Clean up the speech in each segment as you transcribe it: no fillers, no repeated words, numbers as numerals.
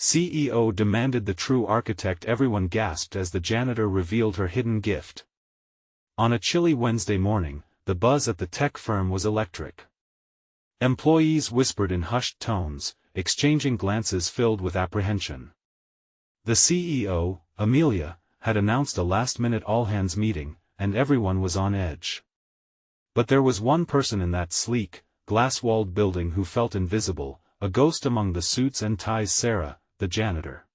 CEO demanded the true architect. Everyone gasped as the janitor revealed her hidden gift. On a chilly Wednesday morning, the buzz at the tech firm was electric. Employees whispered in hushed tones, exchanging glances filled with apprehension. The CEO, Amelia, had announced a last-minute all-hands meeting, and everyone was on edge. But there was one person in that sleek, glass-walled building who felt invisible, a ghost among the suits and ties: Sarah, the janitor.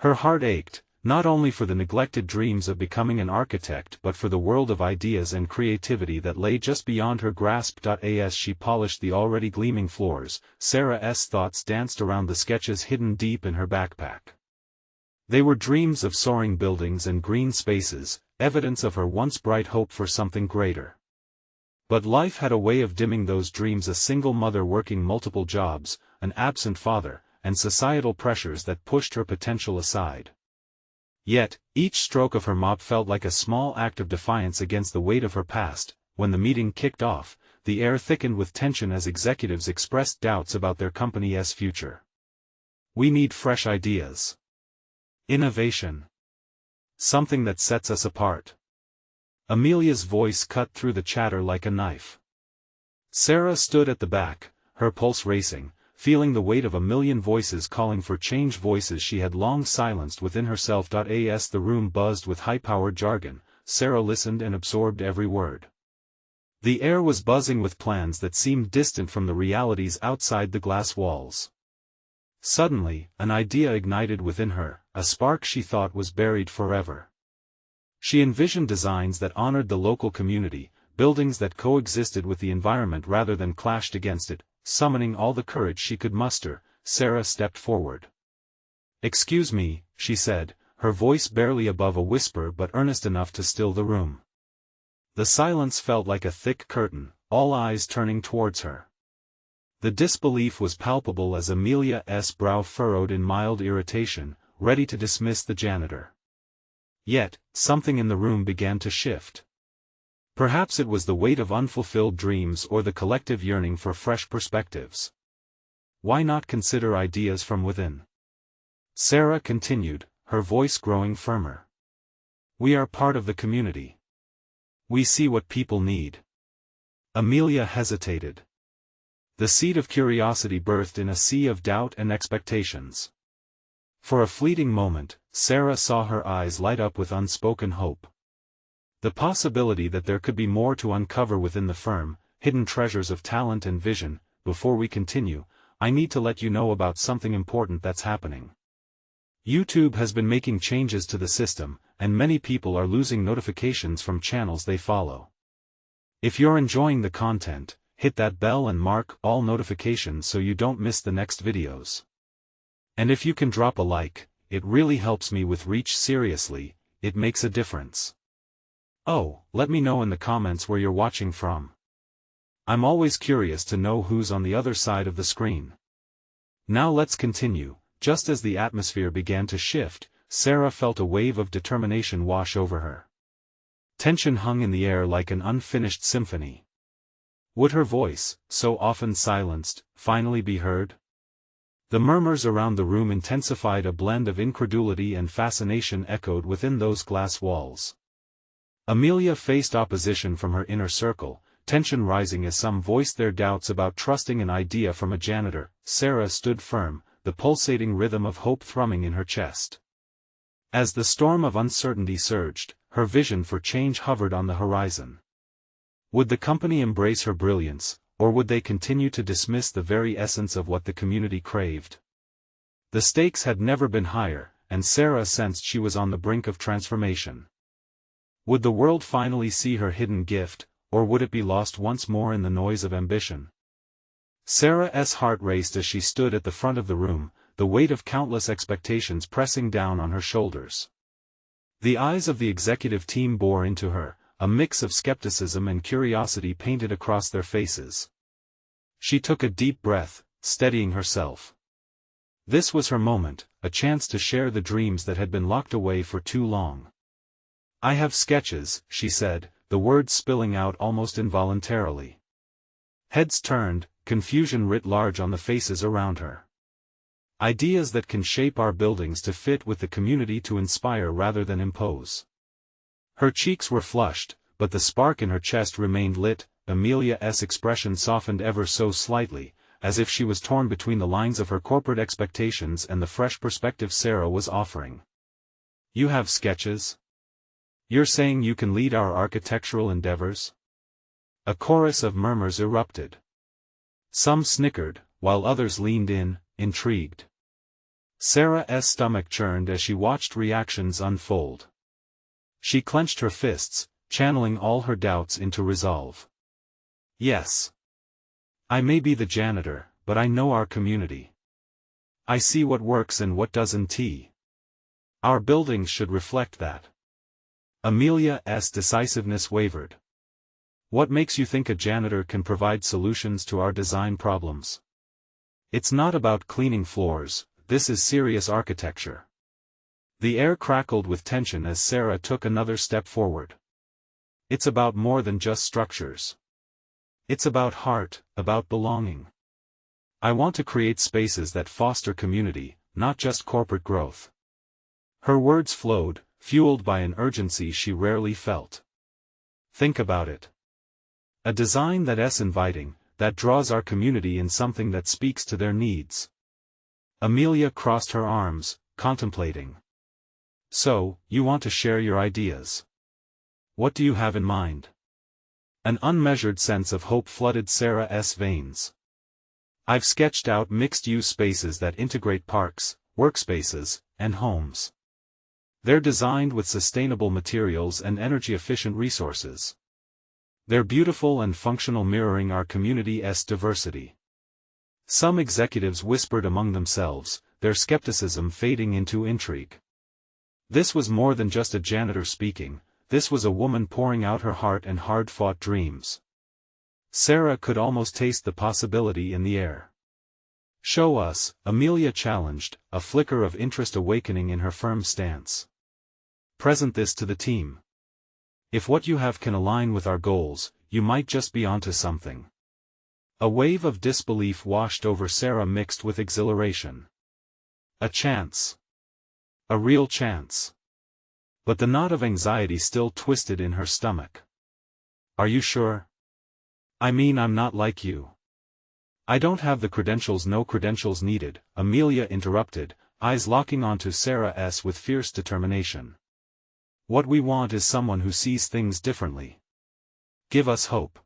Her heart ached, not only for the neglected dreams of becoming an architect but for the world of ideas and creativity that lay just beyond her grasp. As she polished the already gleaming floors, Sarah's thoughts danced around the sketches hidden deep in her backpack. They were dreams of soaring buildings and green spaces, evidence of her once bright hope for something greater. But life had a way of dimming those dreams: a single mother working multiple jobs, an absent father, and societal pressures that pushed her potential aside. Yet, each stroke of her mop felt like a small act of defiance against the weight of her past. When the meeting kicked off, the air thickened with tension as executives expressed doubts about their company's future. We need fresh ideas. Innovation. Something that sets us apart. Amelia's voice cut through the chatter like a knife. Sarah stood at the back, her pulse racing, feeling the weight of a million voices calling for change, voices she had long silenced within herself. As the room buzzed with high-powered jargon, Sarah listened and absorbed every word. The air was buzzing with plans that seemed distant from the realities outside the glass walls. Suddenly, an idea ignited within her, a spark she thought was buried forever. She envisioned designs that honored the local community, buildings that coexisted with the environment rather than clashed against it. Summoning all the courage she could muster, Sarah stepped forward. "Excuse me," she said, her voice barely above a whisper but earnest enough to still the room. The silence felt like a thick curtain, all eyes turning towards her. The disbelief was palpable as Amelia's brow furrowed in mild irritation, ready to dismiss the janitor. Yet, something in the room began to shift. Perhaps it was the weight of unfulfilled dreams or the collective yearning for fresh perspectives. Why not consider ideas from within? Sarah continued, her voice growing firmer. We are part of the community. We see what people need. Amelia hesitated. The seed of curiosity birthed in a sea of doubt and expectations. For a fleeting moment, Sarah saw her eyes light up with unspoken hope. The possibility that there could be more to uncover within the firm, hidden treasures of talent and vision. Before we continue, I need to let you know about something important that's happening. YouTube has been making changes to the system, and many people are losing notifications from channels they follow. If you're enjoying the content, hit that bell and mark all notifications so you don't miss the next videos. And if you can drop a like, it really helps me with reach. Seriously, it makes a difference. Oh, let me know in the comments where you're watching from. I'm always curious to know who's on the other side of the screen. Now let's continue. Just as the atmosphere began to shift, Sarah felt a wave of determination wash over her. Tension hung in the air like an unfinished symphony. Would her voice, so often silenced, finally be heard? The murmurs around the room intensified. A blend of incredulity and fascination echoed within those glass walls. Amelia faced opposition from her inner circle, tension rising as some voiced their doubts about trusting an idea from a janitor. Sarah stood firm, the pulsating rhythm of hope thrumming in her chest. As the storm of uncertainty surged, her vision for change hovered on the horizon. Would the company embrace her brilliance, or would they continue to dismiss the very essence of what the community craved? The stakes had never been higher, and Sarah sensed she was on the brink of transformation. Would the world finally see her hidden gift, or would it be lost once more in the noise of ambition? Sarah's heart raced as she stood at the front of the room, the weight of countless expectations pressing down on her shoulders. The eyes of the executive team bore into her, a mix of skepticism and curiosity painted across their faces. She took a deep breath, steadying herself. This was her moment, a chance to share the dreams that had been locked away for too long. "I have sketches," she said, the words spilling out almost involuntarily. Heads turned, confusion writ large on the faces around her. Ideas that can shape our buildings to fit with the community, to inspire rather than impose. Her cheeks were flushed, but the spark in her chest remained lit. Amelia's expression softened ever so slightly, as if she was torn between the lines of her corporate expectations and the fresh perspective Sarah was offering. You have sketches? You're saying you can lead our architectural endeavors? A chorus of murmurs erupted. Some snickered, while others leaned in, intrigued. Sarah's stomach churned as she watched reactions unfold. She clenched her fists, channeling all her doubts into resolve. Yes. I may be the janitor, but I know our community. I see what works and what doesn't. Our buildings should reflect that. Amelia's decisiveness wavered. What makes you think a janitor can provide solutions to our design problems? It's not about cleaning floors, this is serious architecture. The air crackled with tension as Sarah took another step forward. It's about more than just structures. It's about heart, about belonging. I want to create spaces that foster community, not just corporate growth. Her words flowed, fueled by an urgency she rarely felt. Think about it. A design that's inviting, that draws our community in, something that speaks to their needs. Amelia crossed her arms, contemplating. So, you want to share your ideas. What do you have in mind? An unmeasured sense of hope flooded Sarah's veins. I've sketched out mixed-use spaces that integrate parks, workspaces, and homes. They're designed with sustainable materials and energy-efficient resources. They're beautiful and functional, mirroring our community's diversity. Some executives whispered among themselves, their skepticism fading into intrigue. This was more than just a janitor speaking, this was a woman pouring out her heart and hard-fought dreams. Sarah could almost taste the possibility in the air. Show us, Amelia challenged, a flicker of interest awakening in her firm stance. Present this to the team. If what you have can align with our goals, you might just be onto something. A wave of disbelief washed over Sarah mixed with exhilaration. A chance. A real chance. But the knot of anxiety still twisted in her stomach. Are you sure? I mean, I'm not like you. I don't have the credentials. No credentials needed, Amelia interrupted, eyes locking onto Sarah's with fierce determination. What we want is someone who sees things differently. Give us hope.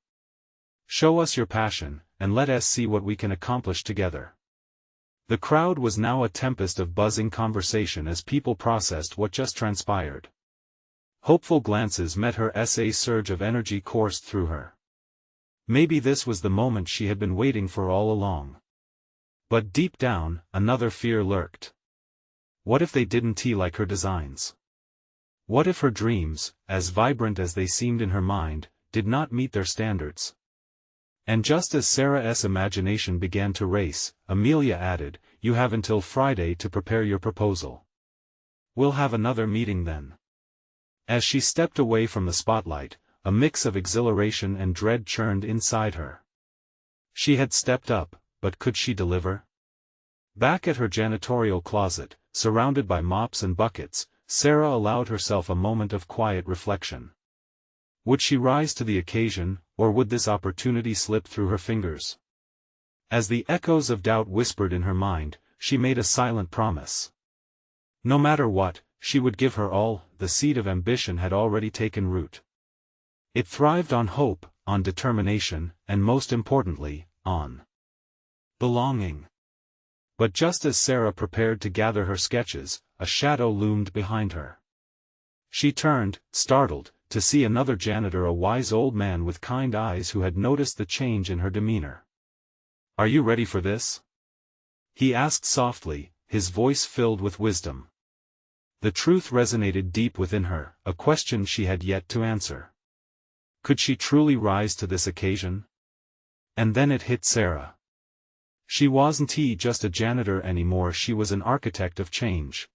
Show us your passion, and let us see what we can accomplish together. The crowd was now a tempest of buzzing conversation as people processed what just transpired. Hopeful glances met her as a surge of energy coursed through her. Maybe this was the moment she had been waiting for all along. But deep down, another fear lurked. What if they didn't like her designs? What if her dreams, as vibrant as they seemed in her mind, did not meet their standards? And just as Sarah's imagination began to race, Amelia added, you have until Friday to prepare your proposal. We'll have another meeting then. As she stepped away from the spotlight, a mix of exhilaration and dread churned inside her. She had stepped up, but could she deliver? Back at her janitorial closet, surrounded by mops and buckets, Sarah allowed herself a moment of quiet reflection. Would she rise to the occasion, or would this opportunity slip through her fingers? As the echoes of doubt whispered in her mind, she made a silent promise. No matter what, she would give her all. The seed of ambition had already taken root. It thrived on hope, on determination, and most importantly, on belonging. But just as Sarah prepared to gather her sketches, a shadow loomed behind her. She turned, startled, to see another janitor, a wise old man with kind eyes who had noticed the change in her demeanor. Are you ready for this? He asked softly, his voice filled with wisdom. The truth resonated deep within her, a question she had yet to answer. Could she truly rise to this occasion? And then it hit Sarah. She wasn't just a janitor anymore, she was an architect of change.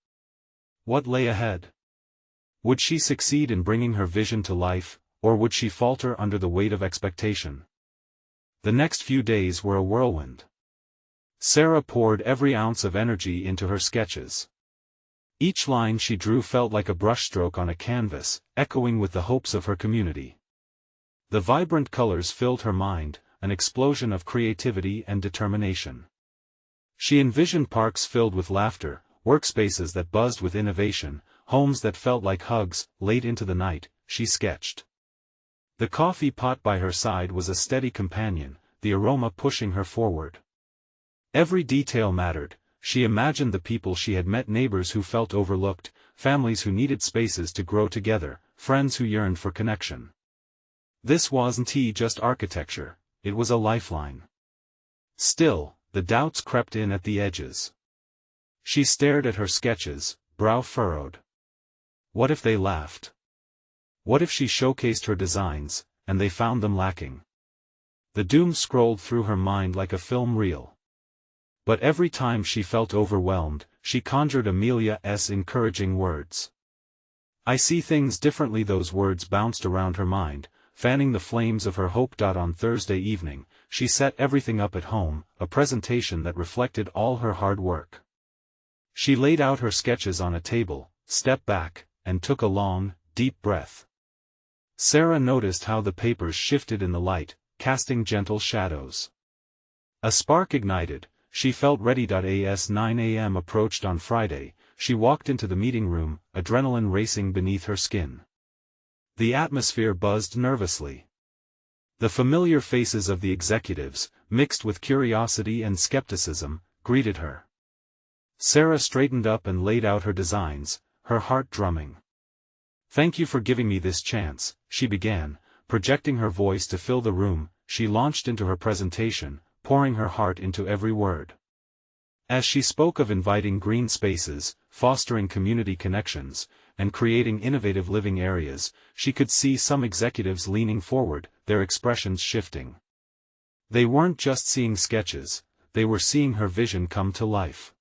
What lay ahead? Would she succeed in bringing her vision to life, or would she falter under the weight of expectation? The next few days were a whirlwind. Sarah poured every ounce of energy into her sketches. Each line she drew felt like a brushstroke on a canvas, echoing with the hopes of her community. The vibrant colors filled her mind, an explosion of creativity and determination. She envisioned parks filled with laughter, workspaces that buzzed with innovation, homes that felt like hugs. Late into the night, she sketched. The coffee pot by her side was a steady companion, the aroma pushing her forward. Every detail mattered. She imagined the people she had met, neighbors who felt overlooked, families who needed spaces to grow together, friends who yearned for connection. This wasn't just architecture, it was a lifeline. Still, the doubts crept in at the edges. She stared at her sketches, brow furrowed. What if they laughed? What if she showcased her designs, and they found them lacking? The doom scrolled through her mind like a film reel. But every time she felt overwhelmed, she conjured Amelia's encouraging words. "I see things differently." Those words bounced around her mind, fanning the flames of her hope. On Thursday evening, she set everything up at home, a presentation that reflected all her hard work. She laid out her sketches on a table, stepped back, and took a long, deep breath. Sarah noticed how the papers shifted in the light, casting gentle shadows. A spark ignited. She felt ready. As 9 a.m. approached on Friday, she walked into the meeting room, adrenaline racing beneath her skin. The atmosphere buzzed nervously. The familiar faces of the executives, mixed with curiosity and skepticism, greeted her. Sarah straightened up and laid out her designs, her heart drumming. "Thank you for giving me this chance," she began, projecting her voice to fill the room. She launched into her presentation, pouring her heart into every word. As she spoke of inviting green spaces, fostering community connections, and creating innovative living areas, she could see some executives leaning forward, their expressions shifting. They weren't just seeing sketches, they were seeing her vision come to life.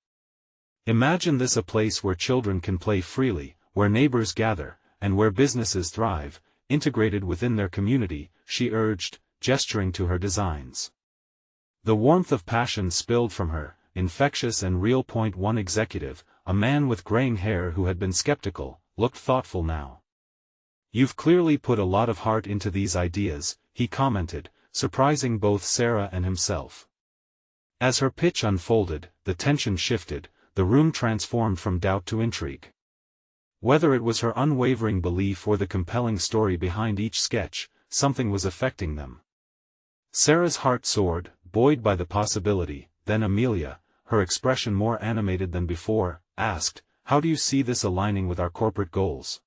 "Imagine this: a place where children can play freely, where neighbors gather, and where businesses thrive, integrated within their community," she urged, gesturing to her designs. The warmth of passion spilled from her, infectious and real. One executive, a man with graying hair who had been skeptical, looked thoughtful now. "You've clearly put a lot of heart into these ideas," he commented, surprising both Sarah and himself. As her pitch unfolded, the tension shifted, the room transformed from doubt to intrigue. Whether it was her unwavering belief or the compelling story behind each sketch, something was affecting them. Sarah's heart soared, buoyed by the possibility. Then Amelia, her expression more animated than before, asked, "How do you see this aligning with our corporate goals?"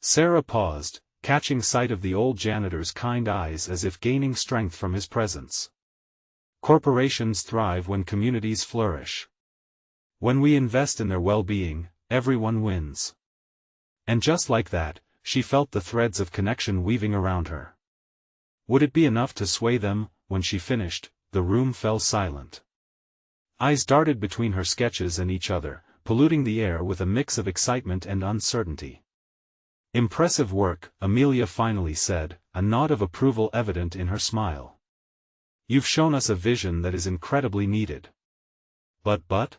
Sarah paused, catching sight of the old janitor's kind eyes as if gaining strength from his presence. "Corporations thrive when communities flourish. When we invest in their well-being, everyone wins." And just like that, she felt the threads of connection weaving around her. Would it be enough to sway them? When she finished, the room fell silent. Eyes darted between her sketches and each other, polluting the air with a mix of excitement and uncertainty. "Impressive work," Amelia finally said, a nod of approval evident in her smile. "You've shown us a vision that is incredibly needed." But?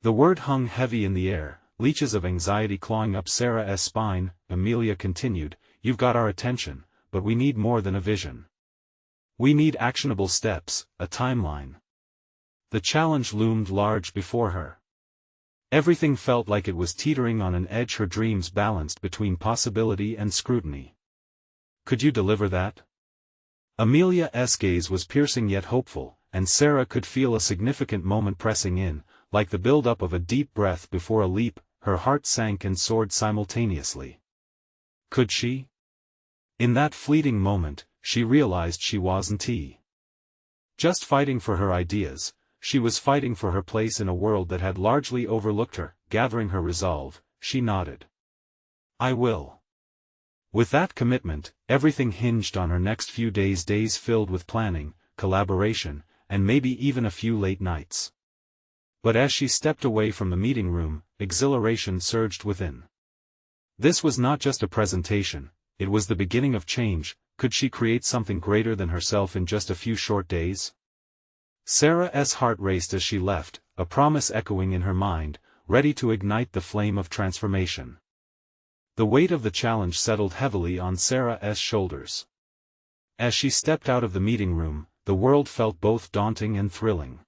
The word hung heavy in the air, leeches of anxiety clawing up Sarah's spine. Amelia continued, "You've got our attention, but we need more than a vision. We need actionable steps, a timeline." The challenge loomed large before her. Everything felt like it was teetering on an edge, her dreams balanced between possibility and scrutiny. "Could you deliver that?" Amelia's gaze was piercing yet hopeful, and Sarah could feel a significant moment pressing in, like the build-up of a deep breath before a leap. Her heart sank and soared simultaneously. Could she? In that fleeting moment, she realized she wasn't just fighting for her ideas, she was fighting for her place in a world that had largely overlooked her. Gathering her resolve, she nodded. "I will." With that commitment, everything hinged on her next few days filled with planning, collaboration, and maybe even a few late nights. But as she stepped away from the meeting room, exhilaration surged within. This was not just a presentation, it was the beginning of change. Could she create something greater than herself in just a few short days? Sarah's heart raced as she left, a promise echoing in her mind, ready to ignite the flame of transformation. The weight of the challenge settled heavily on Sarah's shoulders. As she stepped out of the meeting room, the world felt both daunting and thrilling.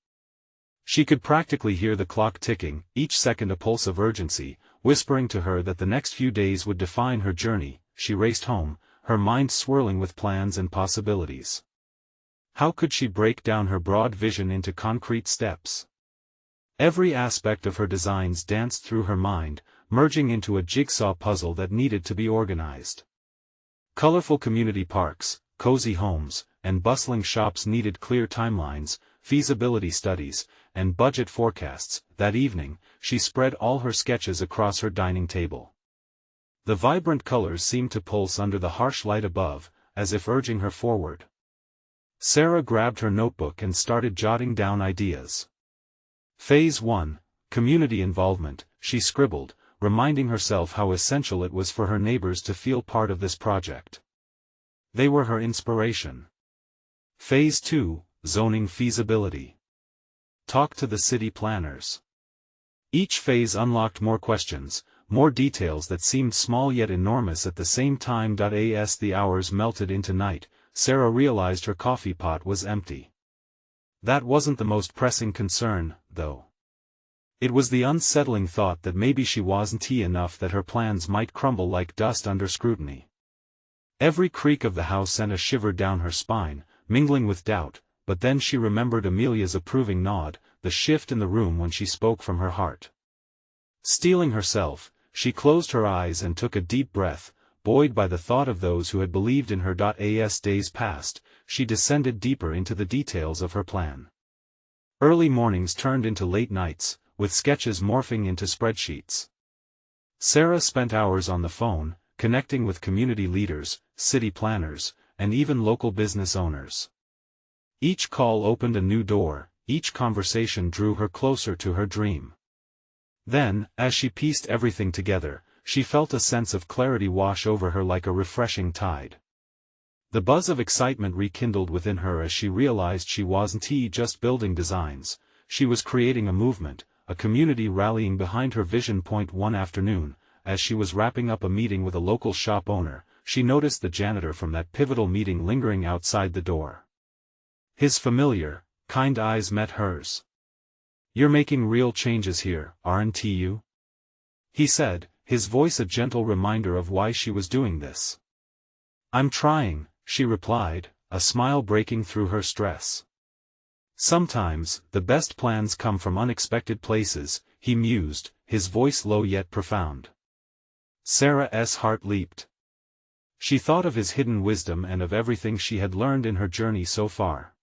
She could practically hear the clock ticking, each second a pulse of urgency, whispering to her that the next few days would define her journey. She raced home, her mind swirling with plans and possibilities. How could she break down her broad vision into concrete steps? Every aspect of her designs danced through her mind, merging into a jigsaw puzzle that needed to be organized. Colorful community parks, cozy homes, and bustling shops needed clear timelines, feasibility studies, and budget forecasts. That evening, she spread all her sketches across her dining table. The vibrant colors seemed to pulse under the harsh light above, as if urging her forward. Sarah grabbed her notebook and started jotting down ideas. Phase 1, Community Involvement, she scribbled, reminding herself how essential it was for her neighbors to feel part of this project. They were her inspiration. Phase 2, Zoning Feasibility. Talk to the city planners. Each phase unlocked more questions, more details that seemed small yet enormous at the same time. As the hours melted into night, Sarah realized her coffee pot was empty. That wasn't the most pressing concern, though. It was the unsettling thought that maybe she wasn't enough, that her plans might crumble like dust under scrutiny. Every creak of the house sent a shiver down her spine, mingling with doubt, but then she remembered Amelia's approving nod, the shift in the room when she spoke from her heart. Steeling herself, she closed her eyes and took a deep breath, buoyed by the thought of those who had believed in her. As days passed, she descended deeper into the details of her plan. Early mornings turned into late nights, with sketches morphing into spreadsheets. Sarah spent hours on the phone, connecting with community leaders, city planners, and even local business owners. Each call opened a new door, each conversation drew her closer to her dream. Then, as she pieced everything together, she felt a sense of clarity wash over her like a refreshing tide. The buzz of excitement rekindled within her as she realized she wasn't just building designs, she was creating a movement, a community rallying behind her vision. One afternoon, as she was wrapping up a meeting with a local shop owner, she noticed the janitor from that pivotal meeting lingering outside the door. His familiar, kind eyes met hers. "You're making real changes here, aren't you?" he said, his voice a gentle reminder of why she was doing this. "I'm trying," she replied, a smile breaking through her stress. "Sometimes, the best plans come from unexpected places," he mused, his voice low yet profound. Sarah's heart leaped. She thought of his hidden wisdom and of everything she had learned in her journey so far.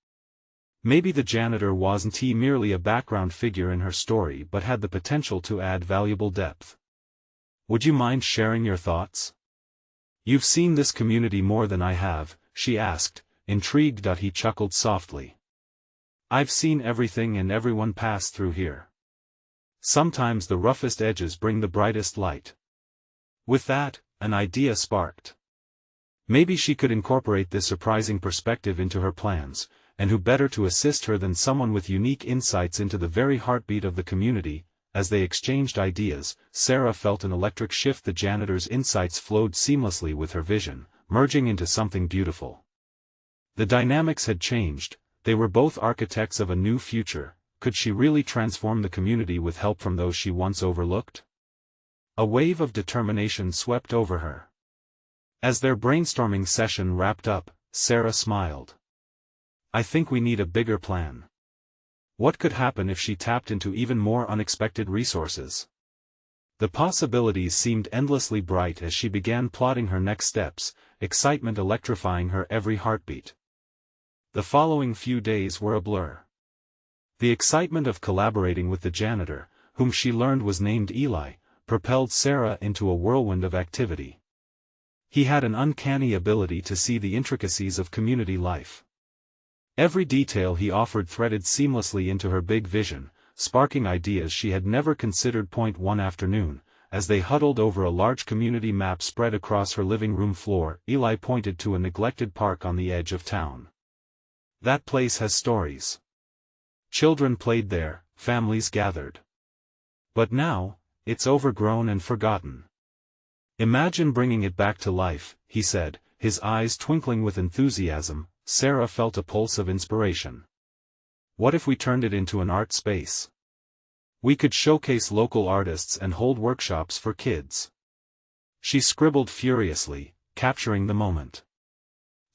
Maybe the janitor wasn't merely a background figure in her story but had the potential to add valuable depth. "Would you mind sharing your thoughts? You've seen this community more than I have," she asked, intrigued. He chuckled softly. "I've seen everything and everyone pass through here. Sometimes the roughest edges bring the brightest light." With that, an idea sparked. Maybe she could incorporate this surprising perspective into her plans, and who better to assist her than someone with unique insights into the very heartbeat of the community. As they exchanged ideas, Sarah felt an electric shift. The janitor's insights flowed seamlessly with her vision, merging into something beautiful. The dynamics had changed, they were both architects of a new future. Could she really transform the community with help from those she once overlooked? A wave of determination swept over her. As their brainstorming session wrapped up, Sarah smiled. "I think we need a bigger plan." What could happen if she tapped into even more unexpected resources? The possibilities seemed endlessly bright as she began plotting her next steps, excitement electrifying her every heartbeat. The following few days were a blur. The excitement of collaborating with the janitor, whom she learned was named Eli, propelled Sarah into a whirlwind of activity. He had an uncanny ability to see the intricacies of community life. Every detail he offered threaded seamlessly into her big vision, sparking ideas she had never considered. One afternoon, as they huddled over a large community map spread across her living room floor, Eli pointed to a neglected park on the edge of town. "That place has stories. Children played there, families gathered. But now, it's overgrown and forgotten. Imagine bringing it back to life, he said, his eyes twinkling with enthusiasm. Sarah felt a pulse of inspiration. What if we turned it into an art space? We could showcase local artists and hold workshops for kids. She scribbled furiously, capturing the moment.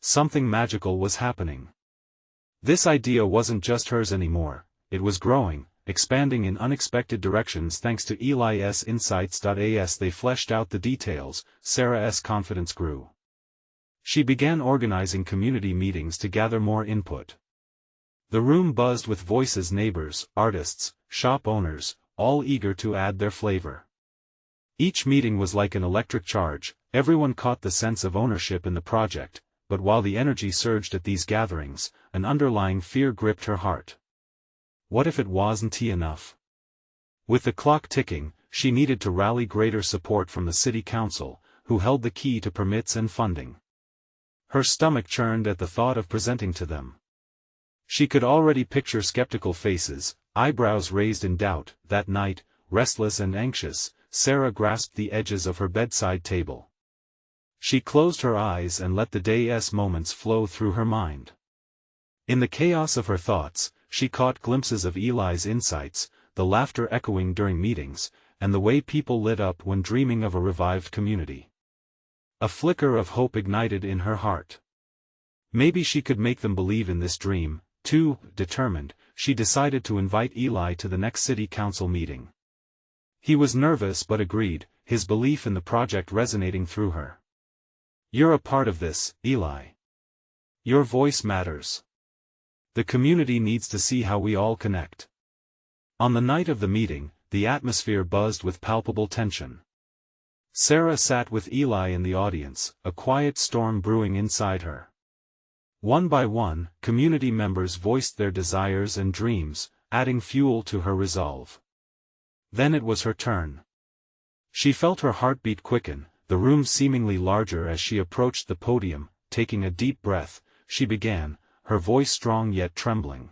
Something magical was happening. This idea wasn't just hers anymore, it was growing, expanding in unexpected directions thanks to Eli's insights. As they fleshed out the details, Sarah's confidence grew. She began organizing community meetings to gather more input. The room buzzed with voices: neighbors, artists, shop owners, all eager to add their flavor. Each meeting was like an electric charge, everyone caught the sense of ownership in the project, but while the energy surged at these gatherings, an underlying fear gripped her heart. What if it wasn't enough? With the clock ticking, she needed to rally greater support from the city council, who held the key to permits and funding. Her stomach churned at the thought of presenting to them. She could already picture skeptical faces, eyebrows raised in doubt. That night, restless and anxious, Sarah grasped the edges of her bedside table. She closed her eyes and let the day's moments flow through her mind. In the chaos of her thoughts, she caught glimpses of Eli's insights, the laughter echoing during meetings, and the way people lit up when dreaming of a revived community. A flicker of hope ignited in her heart. Maybe she could make them believe in this dream. Too determined, she decided to invite Eli to the next city council meeting. He was nervous but agreed, his belief in the project resonating through her. "You're a part of this, Eli. Your voice matters. The community needs to see how we all connect." On the night of the meeting, the atmosphere buzzed with palpable tension. Sarah sat with Eli in the audience, a quiet storm brewing inside her. One by one, community members voiced their desires and dreams, adding fuel to her resolve. Then it was her turn. She felt her heartbeat quicken, the room seemingly larger as she approached the podium. Taking a deep breath, she began, her voice strong yet trembling.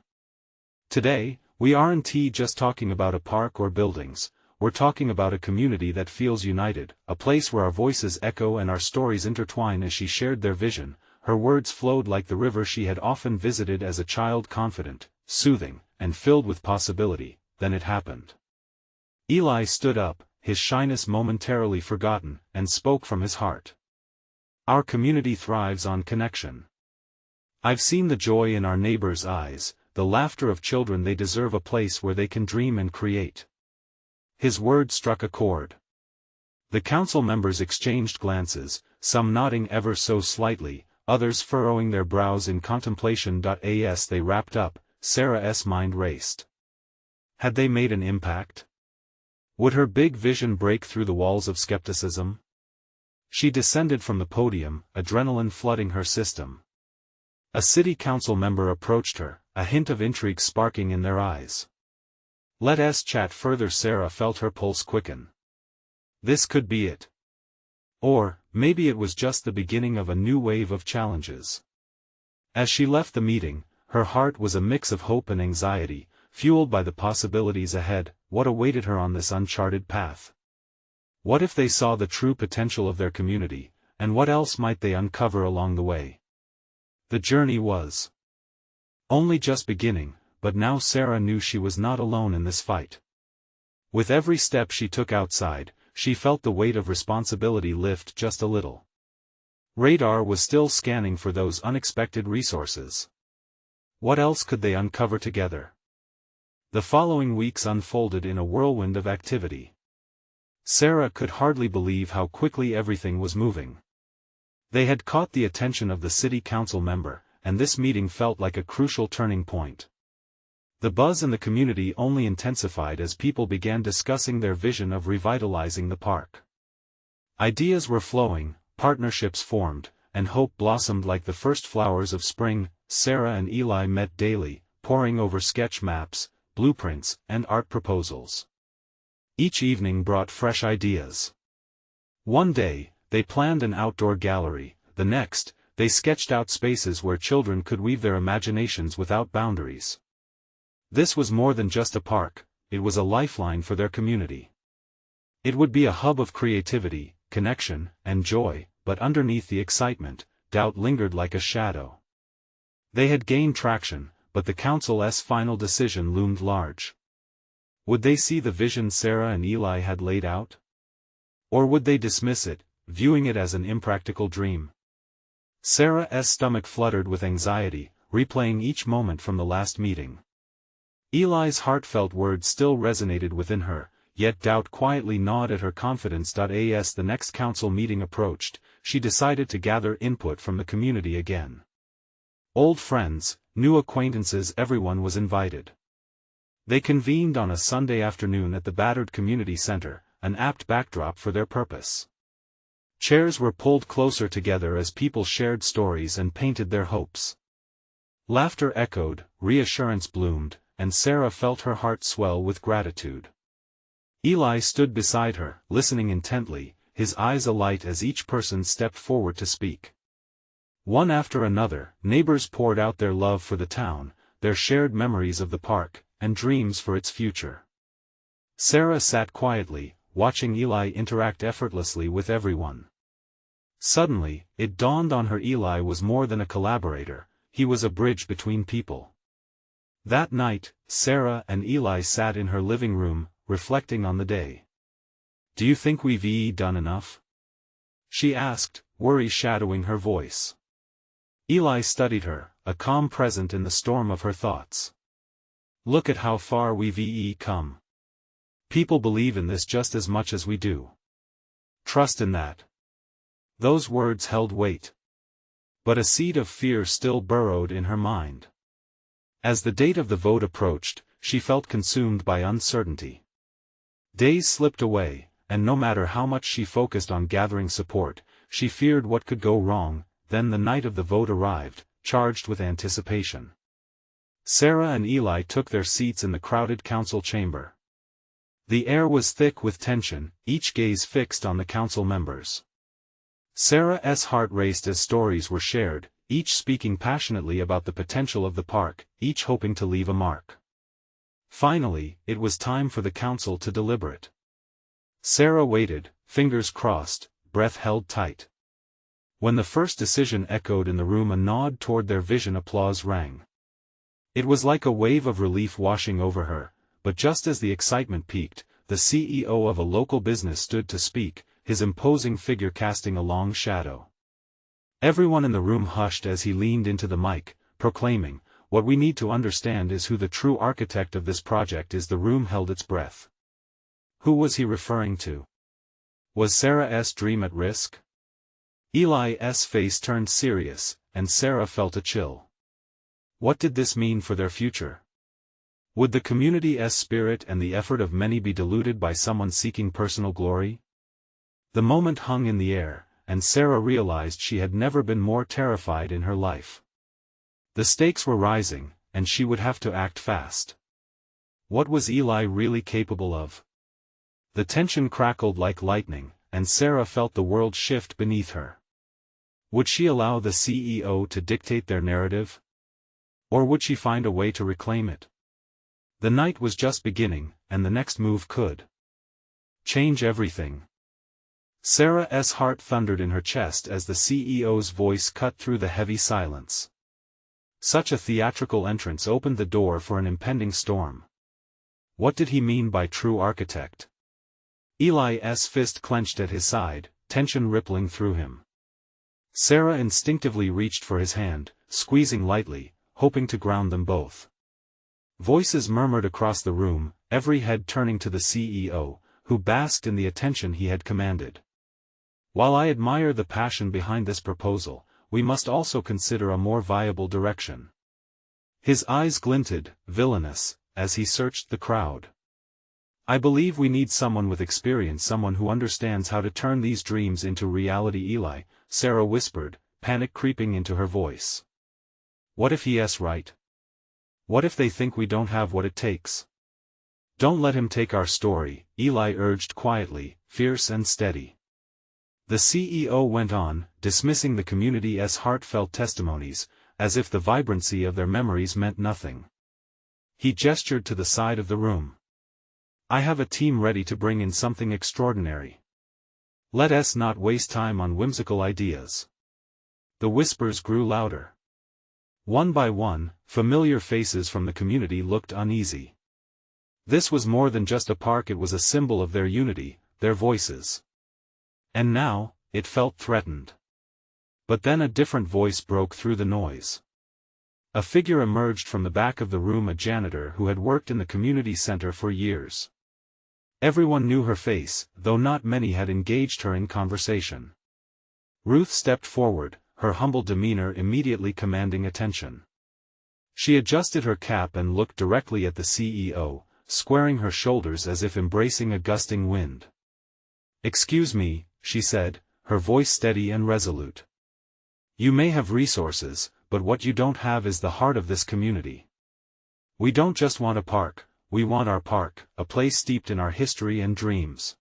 "Today, we aren't just talking about a park or buildings, we're talking about a community that feels united, a place where our voices echo and our stories intertwine." As she shared their vision, her words flowed like the river she had often visited as a child, confident, soothing, and filled with possibility. Then it happened. Eli stood up, his shyness momentarily forgotten, and spoke from his heart. "Our community thrives on connection. I've seen the joy in our neighbors' eyes, the laughter of children. They deserve a place where they can dream and create." His words struck a chord. The council members exchanged glances, some nodding ever so slightly, others furrowing their brows in contemplation. As they wrapped up, Sarah's mind raced. Had they made an impact? Would her big vision break through the walls of skepticism? She descended from the podium, adrenaline flooding her system. A city council member approached her, a hint of intrigue sparking in their eyes. "Let us chat further." Sarah felt her pulse quicken. This could be it. Or, maybe it was just the beginning of a new wave of challenges. As she left the meeting, her heart was a mix of hope and anxiety, fueled by the possibilities ahead. What awaited her on this uncharted path? What if they saw the true potential of their community, and what else might they uncover along the way? The journey was only just beginning, but now Sarah knew she was not alone in this fight. With every step she took outside, she felt the weight of responsibility lift just a little. Radar was still scanning for those unexpected resources. What else could they uncover together? The following weeks unfolded in a whirlwind of activity. Sarah could hardly believe how quickly everything was moving. They had caught the attention of the city council member, and this meeting felt like a crucial turning point. The buzz in the community only intensified as people began discussing their vision of revitalizing the park. Ideas were flowing, partnerships formed, and hope blossomed like the first flowers of spring. Sarah and Eli met daily, poring over sketch maps, blueprints, and art proposals. Each evening brought fresh ideas. One day, they planned an outdoor gallery. The next, they sketched out spaces where children could weave their imaginations without boundaries. This was more than just a park, it was a lifeline for their community. It would be a hub of creativity, connection, and joy, but underneath the excitement, doubt lingered like a shadow. They had gained traction, but the council's final decision loomed large. Would they see the vision Sarah and Eli had laid out? Or would they dismiss it, viewing it as an impractical dream? Sarah's stomach fluttered with anxiety, replaying each moment from the last meeting. Eli's heartfelt words still resonated within her, yet doubt quietly gnawed at her confidence. As the next council meeting approached, she decided to gather input from the community again. Old friends, new acquaintances, everyone was invited. They convened on a Sunday afternoon at the battered community center, an apt backdrop for their purpose. Chairs were pulled closer together as people shared stories and painted their hopes. Laughter echoed, reassurance bloomed, and Sarah felt her heart swell with gratitude. Eli stood beside her, listening intently, his eyes alight as each person stepped forward to speak. One after another, neighbors poured out their love for the town, their shared memories of the park, and dreams for its future. Sarah sat quietly, watching Eli interact effortlessly with everyone. Suddenly, it dawned on her Eli was more than a collaborator, he was a bridge between people. That night, Sarah and Eli sat in her living room, reflecting on the day. "Do you think we've done enough?" she asked, worry shadowing her voice. Eli studied her, a calm present in the storm of her thoughts. "Look at how far we've come. People believe in this just as much as we do. Trust in that." Those words held weight. But a seed of fear still burrowed in her mind. As the date of the vote approached, she felt consumed by uncertainty. Days slipped away, and no matter how much she focused on gathering support, she feared what could go wrong. Then the night of the vote arrived, charged with anticipation. Sarah and Eli took their seats in the crowded council chamber. The air was thick with tension, each gaze fixed on the council members. Sarah's heart raced as stories were shared, each speaking passionately about the potential of the park, each hoping to leave a mark. Finally, it was time for the council to deliberate. Sarah waited, fingers crossed, breath held tight. When the first decision echoed in the room, a nod toward their vision, applause rang. It was like a wave of relief washing over her, but just as the excitement peaked, the CEO of a local business stood to speak, his imposing figure casting a long shadow. Everyone in the room hushed as he leaned into the mic, proclaiming, "What we need to understand is who the true architect of this project is." The room held its breath. Who was he referring to? Was Sarah's dream at risk? Eli's face turned serious, and Sarah felt a chill. What did this mean for their future? Would the community's spirit and the effort of many be diluted by someone seeking personal glory? The moment hung in the air, and Sarah realized she had never been more terrified in her life. The stakes were rising, and she would have to act fast. What was Eli really capable of? The tension crackled like lightning, and Sarah felt the world shift beneath her. Would she allow the CEO to dictate their narrative? Or would she find a way to reclaim it? The night was just beginning, and the next move could change everything. Sarah's heart thundered in her chest as the CEO's voice cut through the heavy silence. Such a theatrical entrance opened the door for an impending storm. What did he mean by true architect? Eli's fist clenched at his side, tension rippling through him. Sarah instinctively reached for his hand, squeezing lightly, hoping to ground them both. Voices murmured across the room, every head turning to the CEO, who basked in the attention he had commanded. While I admire the passion behind this proposal, we must also consider a more viable direction. His eyes glinted, villainous, as he searched the crowd. I believe we need someone with experience, someone who understands how to turn these dreams into reality. Eli, Sarah whispered, panic creeping into her voice. What if he's right? What if they think we don't have what it takes? Don't let him take our story, Eli urged quietly, fierce and steady. The CEO went on, dismissing the community's heartfelt testimonies, as if the vibrancy of their memories meant nothing. He gestured to the side of the room. "I have a team ready to bring in something extraordinary. Let us not waste time on whimsical ideas." The whispers grew louder. One by one, familiar faces from the community looked uneasy. This was more than just a park, it was a symbol of their unity, their voices. And now, it felt threatened. But then a different voice broke through the noise. A figure emerged from the back of the room, a janitor who had worked in the community center for years. Everyone knew her face, though not many had engaged her in conversation. Ruth stepped forward, her humble demeanor immediately commanding attention. She adjusted her cap and looked directly at the CEO, squaring her shoulders as if embracing a gusting wind. "Excuse me," she said, her voice steady and resolute. "You may have resources, but what you don't have is the heart of this community. We don't just want a park, we want our park, a place steeped in our history and dreams."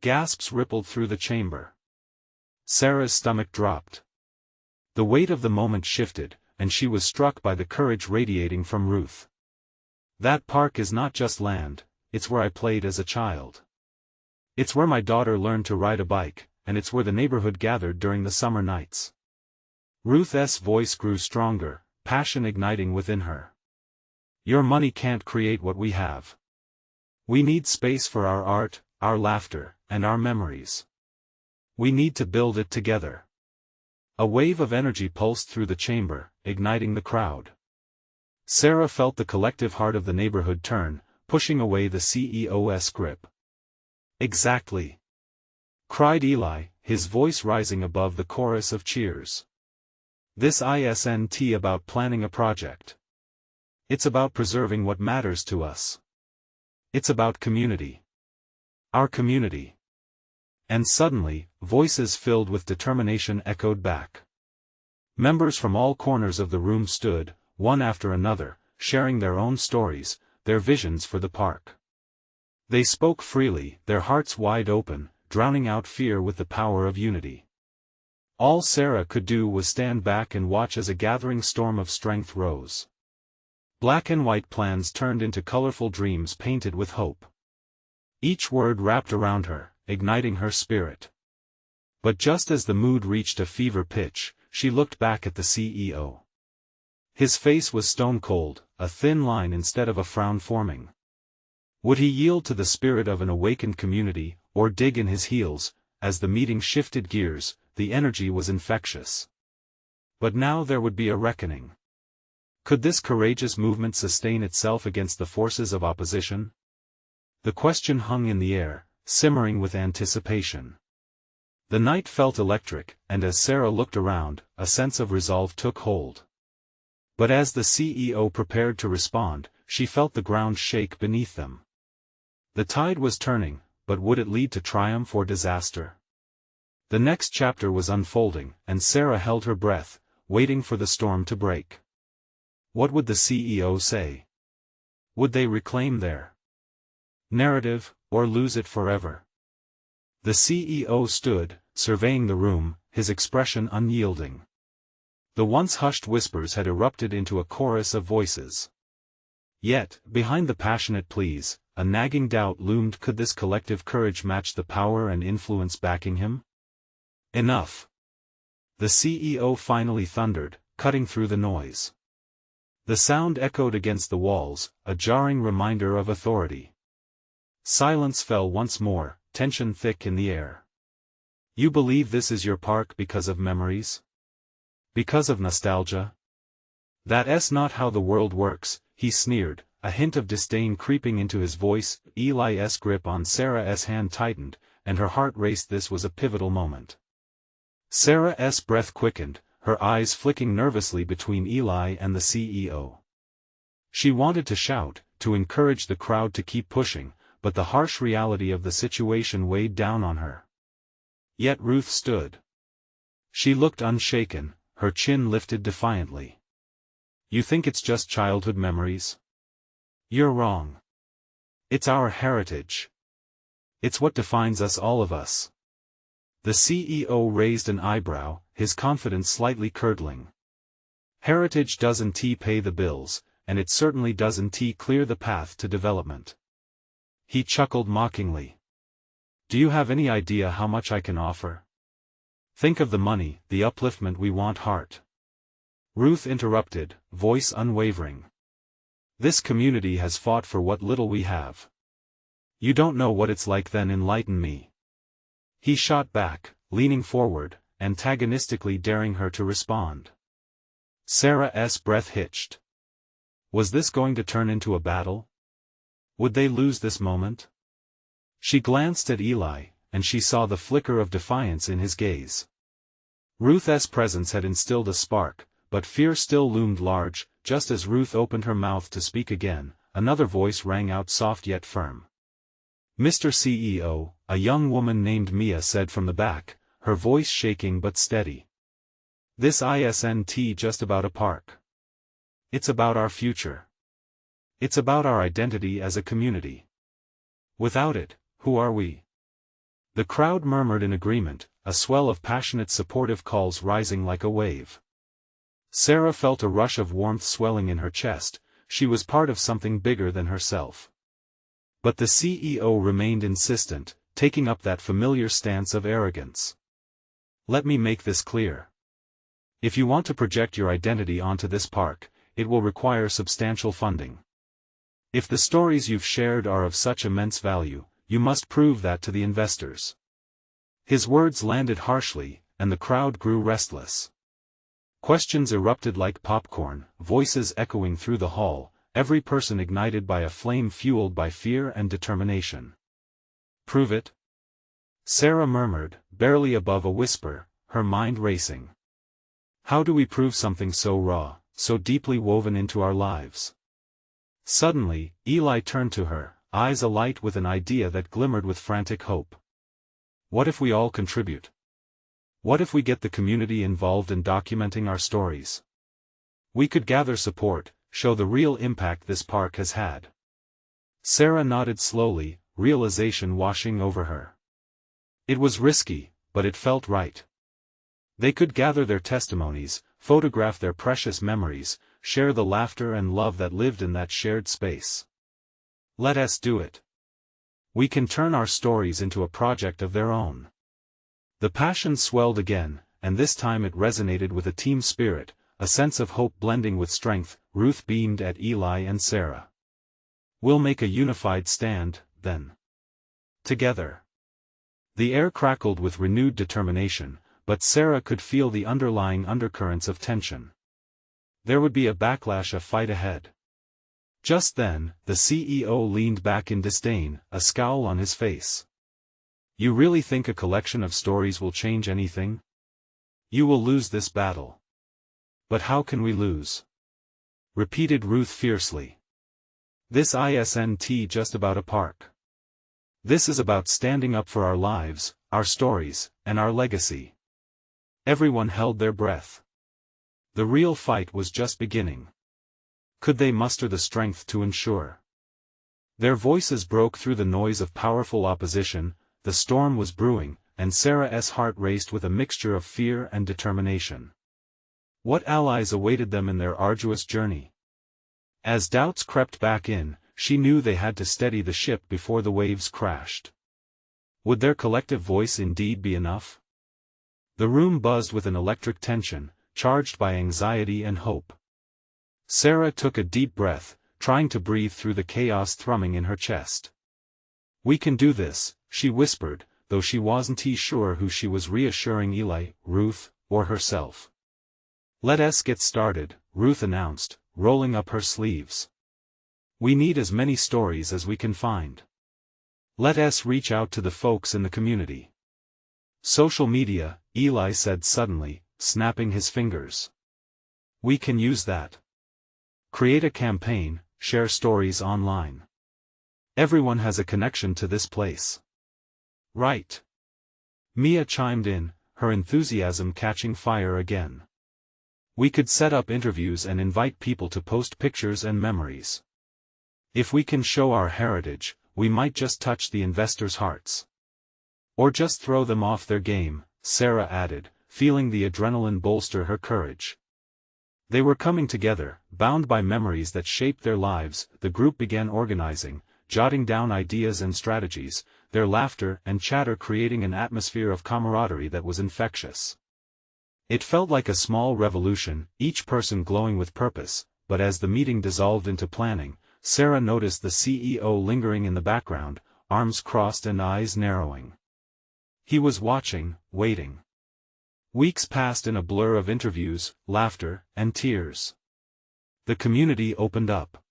Gasps rippled through the chamber. Sarah's stomach dropped. The weight of the moment shifted, and she was struck by the courage radiating from Ruth. "That park is not just land, it's where I played as a child. It's where my daughter learned to ride a bike, and it's where the neighborhood gathered during the summer nights." Ruth's voice grew stronger, passion igniting within her. "Your money can't create what we have. We need space for our art, our laughter, and our memories. We need to build it together." A wave of energy pulsed through the chamber, igniting the crowd. Sarah felt the collective heart of the neighborhood turn, pushing away the CEO's grip. "Exactly!" cried Eli, his voice rising above the chorus of cheers. "This isn't about planning a project. It's about preserving what matters to us. It's about community. Our community." And suddenly, voices filled with determination echoed back. Members from all corners of the room stood, one after another, sharing their own stories, their visions for the park. They spoke freely, their hearts wide open, drowning out fear with the power of unity. All Sarah could do was stand back and watch as a gathering storm of strength rose. Black and white plans turned into colorful dreams painted with hope. Each word wrapped around her, igniting her spirit. But just as the mood reached a fever pitch, she looked back at the CEO. His face was stone cold, a thin line instead of a frown forming. Would he yield to the spirit of an awakened community, or dig in his heels? As the meeting shifted gears, the energy was infectious. But now there would be a reckoning. Could this courageous movement sustain itself against the forces of opposition? The question hung in the air, simmering with anticipation. The night felt electric, and as Sarah looked around, a sense of resolve took hold. But as the CEO prepared to respond, she felt the ground shake beneath them. The tide was turning, but would it lead to triumph or disaster? The next chapter was unfolding, and Sarah held her breath, waiting for the storm to break. What would the CEO say? Would they reclaim their narrative, or lose it forever? The CEO stood, surveying the room, his expression unyielding. The once hushed whispers had erupted into a chorus of voices. Yet, behind the passionate pleas, a nagging doubt loomed: could this collective courage match the power and influence backing him? Enough! The CEO finally thundered, cutting through the noise. The sound echoed against the walls, a jarring reminder of authority. Silence fell once more, tension thick in the air. "You believe this is your park because of memories? Because of nostalgia? That's not how the world works," he sneered, a hint of disdain creeping into his voice. Eli's grip on Sarah's hand tightened, and her heart raced. This was a pivotal moment. Sarah's breath quickened, her eyes flicking nervously between Eli and the CEO. She wanted to shout, to encourage the crowd to keep pushing, but the harsh reality of the situation weighed down on her. Yet Ruth stood. She looked unshaken, her chin lifted defiantly. "You think it's just childhood memories? You're wrong. It's our heritage. It's what defines us, all of us." The CEO raised an eyebrow, his confidence slightly curdling. "Heritage doesn't pay the bills, and it certainly doesn't clear the path to development. He chuckled mockingly. Do you have any idea how much I can offer? Think of the money, the upliftment we want, heart. Ruth interrupted, voice unwavering. This community has fought for what little we have. You don't know what it's like, then enlighten me. He shot back, leaning forward, antagonistically daring her to respond. Sarah's breath hitched. Was this going to turn into a battle? Would they lose this moment? She glanced at Eli, and she saw the flicker of defiance in his gaze. Ruth's presence had instilled a spark, but fear still loomed large. Just as Ruth opened her mouth to speak again, another voice rang out, soft yet firm. Mr. CEO, a young woman named Mia said from the back, her voice shaking but steady. This isn't just about a park. It's about our future. It's about our identity as a community. Without it, who are we? The crowd murmured in agreement, a swell of passionate supportive calls rising like a wave. Sarah felt a rush of warmth swelling in her chest. She was part of something bigger than herself. But the CEO remained insistent, taking up that familiar stance of arrogance. Let me make this clear. If you want to project your identity onto this park, it will require substantial funding. If the stories you've shared are of such immense value, you must prove that to the investors. His words landed harshly, and the crowd grew restless. Questions erupted like popcorn, voices echoing through the hall, every person ignited by a flame fueled by fear and determination. Prove it? Sarah murmured, barely above a whisper, her mind racing. How do we prove something so raw, so deeply woven into our lives? Suddenly, Eli turned to her, eyes alight with an idea that glimmered with frantic hope. What if we all contribute? What if we get the community involved in documenting our stories? We could gather support, show the real impact this park has had. Sarah nodded slowly, realization washing over her. It was risky, but it felt right. They could gather their testimonies, photograph their precious memories, share the laughter and love that lived in that shared space. Let us do it. We can turn our stories into a project of their own. The passion swelled again, and this time it resonated with a team spirit, a sense of hope blending with strength. Ruth beamed at Eli and Sarah. We'll make a unified stand, then. Together. The air crackled with renewed determination, but Sarah could feel the underlying undercurrents of tension. There would be a backlash, a fight ahead. Just then, the CEO leaned back in disdain, a scowl on his face. You really think a collection of stories will change anything? You will lose this battle. But how can we lose? Repeated Ruth fiercely. This isn't just about a park. This is about standing up for our lives, our stories, and our legacy. Everyone held their breath. The real fight was just beginning. Could they muster the strength to ensure? Their voices broke through the noise of powerful opposition. The storm was brewing, and Sarah's heart raced with a mixture of fear and determination. What allies awaited them in their arduous journey? As doubts crept back in, she knew they had to steady the ship before the waves crashed. Would their collective voice indeed be enough? The room buzzed with an electric tension, charged by anxiety and hope. Sarah took a deep breath, trying to breathe through the chaos thrumming in her chest. We can do this, she whispered, though she wasn't sure who she was reassuring, Eli, Ruth, or herself. Let us get started, Ruth announced, rolling up her sleeves. We need as many stories as we can find. Let us reach out to the folks in the community. Social media, Eli said suddenly, snapping his fingers. We can use that. Create a campaign, share stories online. Everyone has a connection to this place. Right. Mia chimed in, her enthusiasm catching fire again. We could set up interviews and invite people to post pictures and memories. If we can show our heritage, we might just touch the investors' hearts. Or just throw them off their game, Sarah added, feeling the adrenaline bolster her courage. They were coming together, bound by memories that shaped their lives. The group began organizing, jotting down ideas and strategies, their laughter and chatter creating an atmosphere of camaraderie that was infectious. It felt like a small revolution, each person glowing with purpose, but as the meeting dissolved into planning, Sarah noticed the CEO lingering in the background, arms crossed and eyes narrowing. He was watching, waiting. Weeks passed in a blur of interviews, laughter, and tears. The community opened up.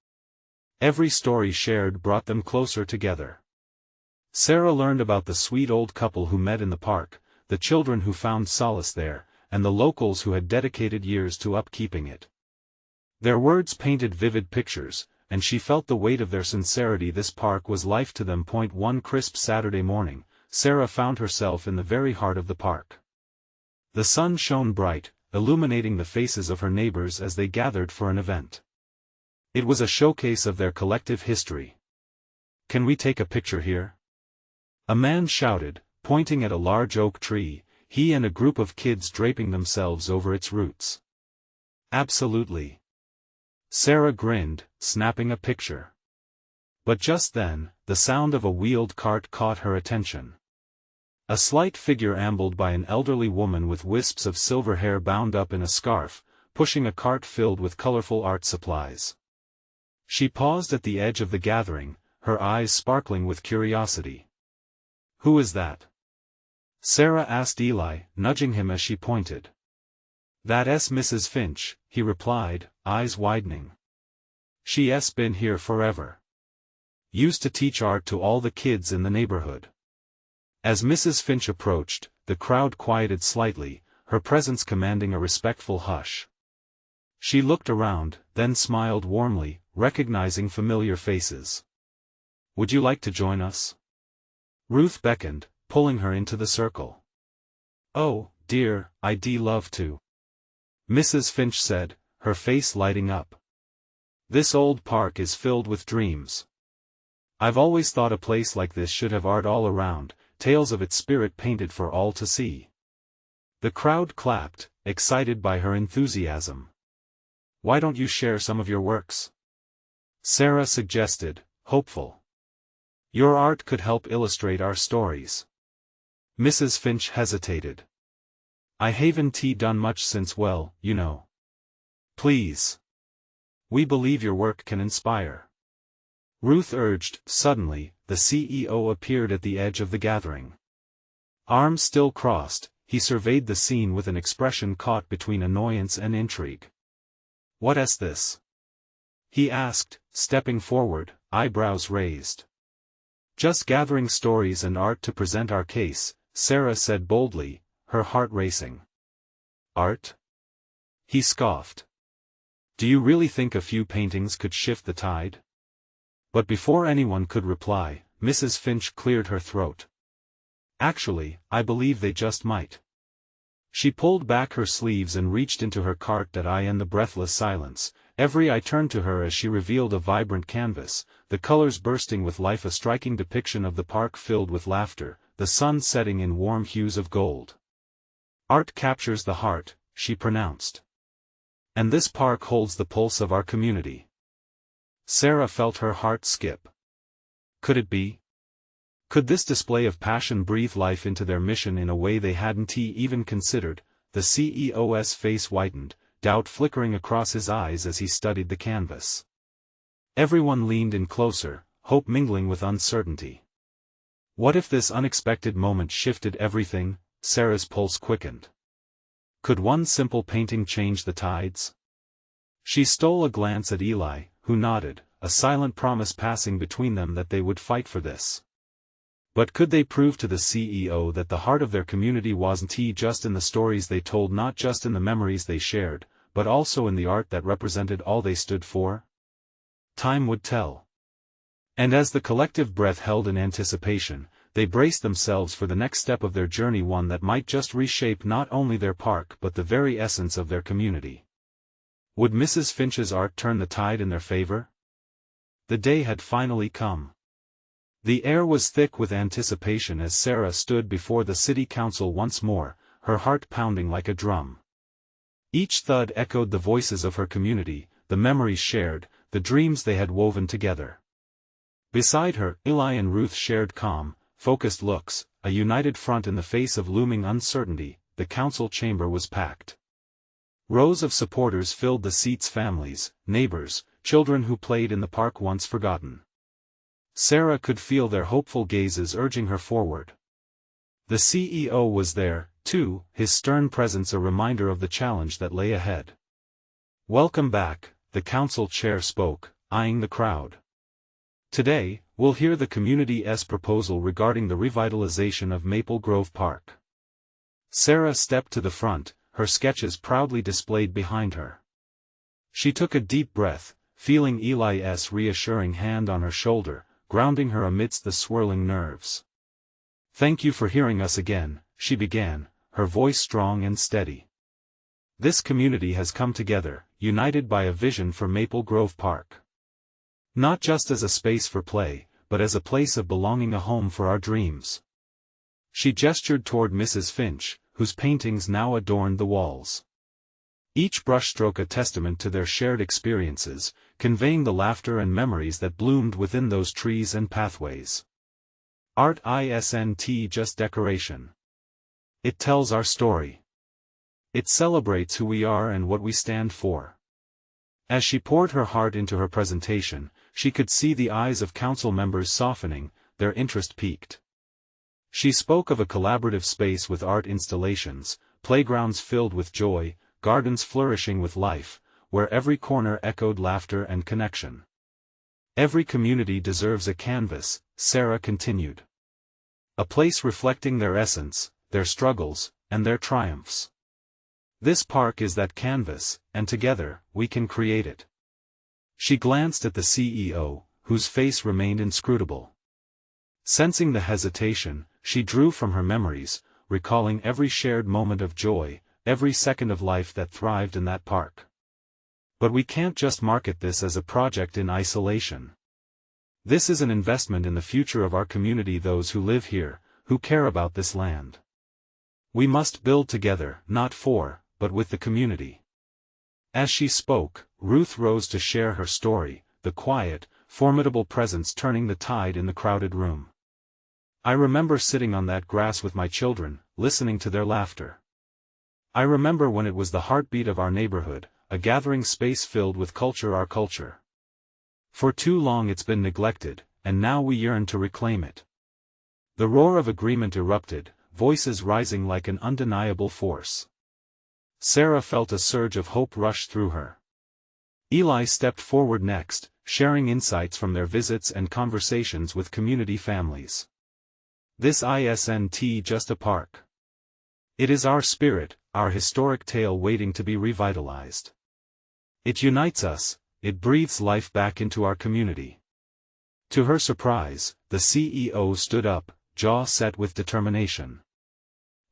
Every story shared brought them closer together. Sarah learned about the sweet old couple who met in the park, the children who found solace there, and the locals who had dedicated years to upkeeping it. Their words painted vivid pictures, and she felt the weight of their sincerity. This park was life to them. One crisp Saturday morning, Sarah found herself in the very heart of the park. The sun shone bright, illuminating the faces of her neighbors as they gathered for an event. It was a showcase of their collective history. "Can we take a picture here?" A man shouted, pointing at a large oak tree, he and a group of kids draping themselves over its roots. "Absolutely." Sarah grinned, snapping a picture. But just then, the sound of a wheeled cart caught her attention. A slight figure ambled by, an elderly woman with wisps of silver hair bound up in a scarf, pushing a cart filled with colorful art supplies. She paused at the edge of the gathering, her eyes sparkling with curiosity. "Who is that?" Sarah asked Eli, nudging him as she pointed. "That's Mrs. Finch," he replied, eyes widening. "She's been here forever. Used to teach art to all the kids in the neighborhood." As Mrs. Finch approached, the crowd quieted slightly, her presence commanding a respectful hush. She looked around, then smiled warmly, recognizing familiar faces. "Would you like to join us?" Ruth beckoned, pulling her into the circle. "Oh, dear, I'd love to," Mrs. Finch said, her face lighting up. "This old park is filled with dreams. I've always thought a place like this should have art all around, tales of its spirit painted for all to see." The crowd clapped, excited by her enthusiasm. "Why don't you share some of your works?" Sarah suggested, hopeful. "Your art could help illustrate our stories." Mrs. Finch hesitated. "I haven't done much since, well, you know." "Please. We believe your work can inspire," Ruth urged. Suddenly, the CEO appeared at the edge of the gathering. Arms still crossed, he surveyed the scene with an expression caught between annoyance and intrigue. "What's this?" he asked, stepping forward, eyebrows raised. "Just gathering stories and art to present our case," Sarah said boldly, her heart racing. "Art?" he scoffed. "Do you really think a few paintings could shift the tide?" But before anyone could reply, Mrs. Finch cleared her throat. "Actually, I believe they just might." She pulled back her sleeves and reached into her cart. In the breathless silence, every eye turned to her as she revealed a vibrant canvas, the colors bursting with life, a striking depiction of the park filled with laughter, the sun setting in warm hues of gold. "Art captures the heart," she pronounced. "And this park holds the pulse of our community." Sarah felt her heart skip. Could it be? Could this display of passion breathe life into their mission in a way they hadn't even considered? The CEO's face whitened, doubt flickering across his eyes as he studied the canvas. Everyone leaned in closer, hope mingling with uncertainty. What if this unexpected moment shifted everything? Sarah's pulse quickened. Could one simple painting change the tides? She stole a glance at Eli, who nodded, a silent promise passing between them that they would fight for this. But could they prove to the CEO that the heart of their community wasn't just in the stories they told, not just in the memories they shared, but also in the art that represented all they stood for? Time would tell. And as the collective breath held in anticipation, they braced themselves for the next step of their journey, one that might just reshape not only their park but the very essence of their community. Would Mrs. Finch's art turn the tide in their favor? The day had finally come. The air was thick with anticipation as Sarah stood before the city council once more, her heart pounding like a drum. Each thud echoed the voices of her community, the memories shared, the dreams they had woven together. Beside her, Eli and Ruth shared calm, focused looks, a united front in the face of looming uncertainty. The council chamber was packed. Rows of supporters filled the seats, families, neighbors, children who played in the park once forgotten. Sarah could feel their hopeful gazes urging her forward. The CEO was there, too, his stern presence a reminder of the challenge that lay ahead. "Welcome back," the council chair spoke, eyeing the crowd. "Today, we'll hear the community's proposal regarding the revitalization of Maple Grove Park." Sarah stepped to the front, her sketches proudly displayed behind her. She took a deep breath, feeling Eli's reassuring hand on her shoulder, grounding her amidst the swirling nerves. "Thank you for hearing us again," she began, her voice strong and steady. "This community has come together, united by a vision for Maple Grove Park. Not just as a space for play, but as a place of belonging, a home for our dreams." She gestured toward Mrs. Finch, whose paintings now adorned the walls. Each brushstroke a testament to their shared experiences, conveying the laughter and memories that bloomed within those trees and pathways. "Art isn't just decoration. It tells our story. It celebrates who we are and what we stand for." As she poured her heart into her presentation, she could see the eyes of council members softening, their interest piqued. She spoke of a collaborative space with art installations, playgrounds filled with joy, gardens flourishing with life, where every corner echoed laughter and connection. "Every community deserves a canvas," Sarah continued. "A place reflecting their essence, their struggles, and their triumphs. This park is that canvas, and together, we can create it." She glanced at the CEO, whose face remained inscrutable. Sensing the hesitation, she drew from her memories, recalling every shared moment of joy, every second of life that thrived in that park. "But we can't just market this as a project in isolation. This is an investment in the future of our community, those who live here, who care about this land. We must build together, not for, but with the community." As she spoke, Ruth rose to share her story, the quiet, formidable presence turning the tide in the crowded room. "I remember sitting on that grass with my children, listening to their laughter. I remember when it was the heartbeat of our neighborhood, a gathering space filled with culture, our culture. For too long it's been neglected, and now we yearn to reclaim it." The roar of agreement erupted, voices rising like an undeniable force. Sarah felt a surge of hope rush through her. Eli stepped forward next, sharing insights from their visits and conversations with community families. "This isn't just a park. It is our spirit, our historic tale waiting to be revitalized. It unites us, it breathes life back into our community." To her surprise, the CEO stood up, jaw set with determination.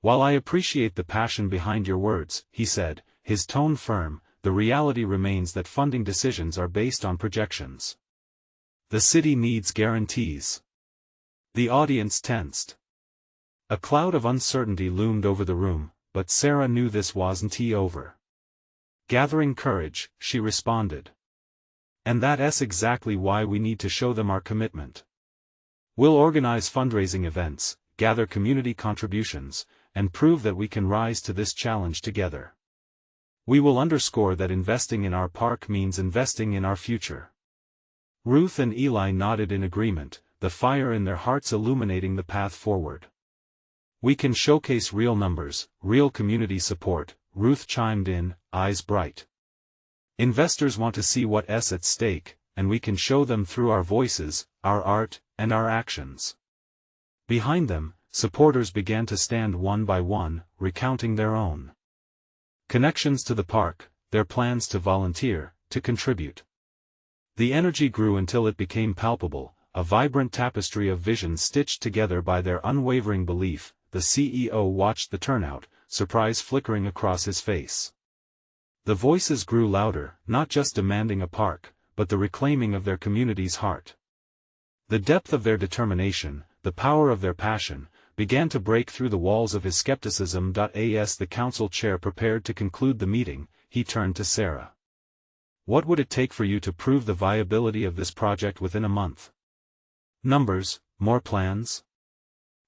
"While I appreciate the passion behind your words," he said, his tone firm, "the reality remains that funding decisions are based on projections. The city needs guarantees." The audience tensed. A cloud of uncertainty loomed over the room, but Sarah knew this wasn't over. Gathering courage, she responded. "And that's exactly why we need to show them our commitment. We'll organize fundraising events, gather community contributions, and prove that we can rise to this challenge together. We will underscore that investing in our park means investing in our future." Ruth and Eli nodded in agreement, the fire in their hearts illuminating the path forward. "We can showcase real numbers, real community support," Ruth chimed in, eyes bright. "Investors want to see what's at stake, and we can show them through our voices, our art, and our actions." Behind them, supporters began to stand one by one, recounting their own connections to the park, their plans to volunteer, to contribute. The energy grew until it became palpable, a vibrant tapestry of visions stitched together by their unwavering belief. The CEO watched the turnout, surprise flickering across his face. The voices grew louder, not just demanding a park, but the reclaiming of their community's heart. The depth of their determination, the power of their passion, began to break through the walls of his skepticism. As the council chair prepared to conclude the meeting, he turned to Sarah. What would it take for you to prove the viability of this project within a month? Numbers, more plans?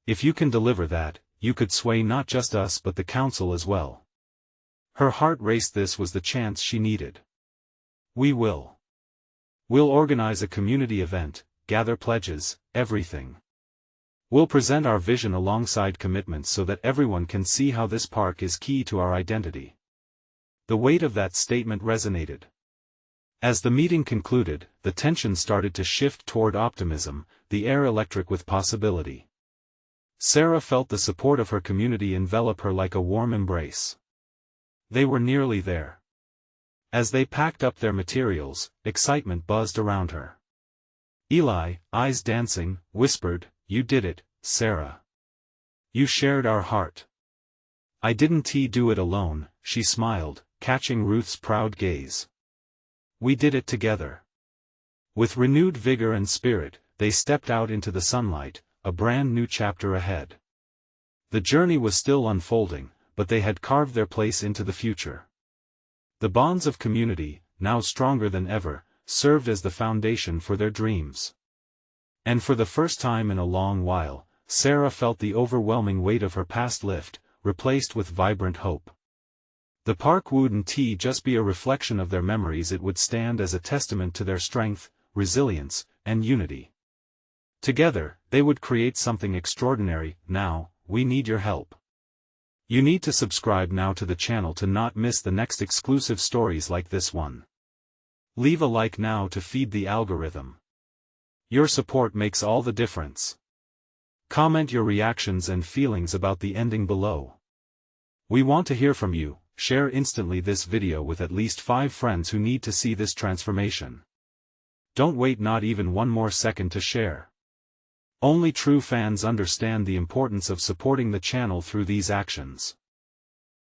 If you can deliver that, you could sway not just us but the council as well. Her heart raced. This was the chance she needed. We will. We'll organize a community event, gather pledges, everything. We'll present our vision alongside commitments so that everyone can see how this park is key to our identity. The weight of that statement resonated. As the meeting concluded, the tension started to shift toward optimism, the air electric with possibility. Sarah felt the support of her community envelop her like a warm embrace. They were nearly there. As they packed up their materials, excitement buzzed around her. Eli, eyes dancing, whispered, "You did it, Sarah. You shared our heart." "I didn't do it alone," she smiled, catching Ruth's proud gaze. "We did it together." With renewed vigor and spirit, they stepped out into the sunlight, a brand new chapter ahead. The journey was still unfolding, but they had carved their place into the future. The bonds of community, now stronger than ever, served as the foundation for their dreams. And for the first time in a long while, Sarah felt the overwhelming weight of her past lift, replaced with vibrant hope. The park wouldn't just be a reflection of their memories, it would stand as a testament to their strength, resilience, and unity. Together, they would create something extraordinary. Now, we need your help. You need to subscribe now to the channel to not miss the next exclusive stories like this one. Leave a like now to feed the algorithm. Your support makes all the difference. Comment your reactions and feelings about the ending below. We want to hear from you. Share instantly this video with at least 5 friends who need to see this transformation. Don't wait not even one more second to share. Only true fans understand the importance of supporting the channel through these actions.